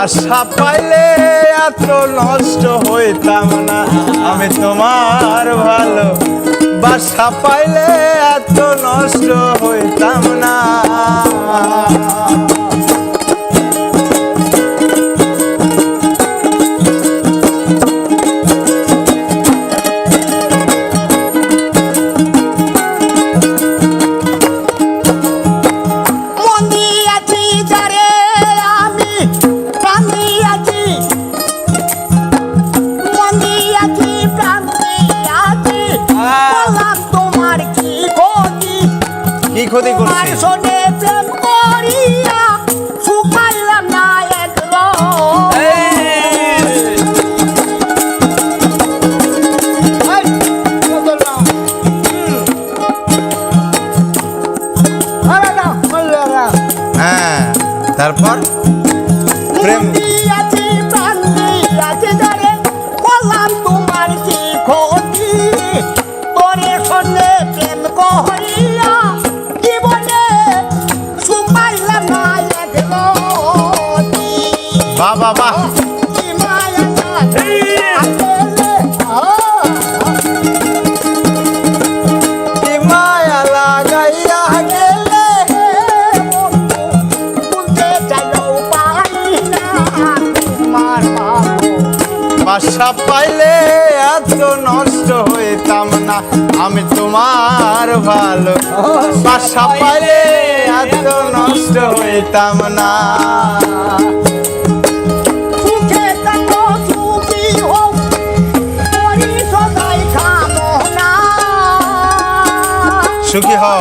বাসা পাইলে এত নষ্ট হইতাম না আমি তোমার ভালো বাসা পাইলে এত নষ্ট হইতাম না কি ক্ষতি করছি শোনে প্রেম করিয়া শুকাইলাম না একলো হ্যাঁ তারপর প্রেম দিয়াছি প্রাণ দিয়াছি ধরে বললাম তোমার কি ক্ষতি তোরে শোনে প্রেম করিয়া বাহ বাহ বাহ মায়া লাগাইয়া গেলে বাসা পাইলে এত নষ্ট হইতাম না আমি তোমার ভালো বাসা পাইলে এত নষ্ট হইতাম না সুখী হও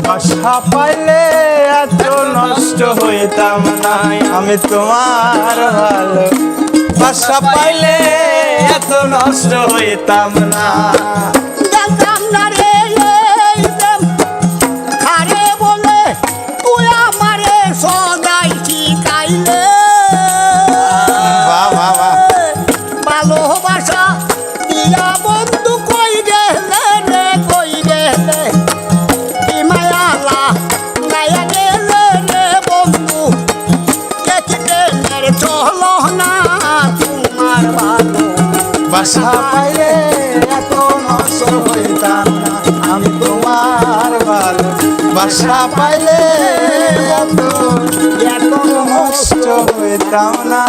বাসা পাইলে এত নষ্ট হইতাম না আমি তোমার ভালো বাসা পাইলে এত নষ্ট হইতাম না জানতাম না রে খারে বলে তুই আমারে সদাই শিখাইলে ভালোবাসা দিয়া বন্ধু কই গেলে রে কই গেলে বাসা পাইলে এত নষ্ট হইতাম না আমি তোমার ভালো বাসা পাইলে এত নষ্ট হইতাম না।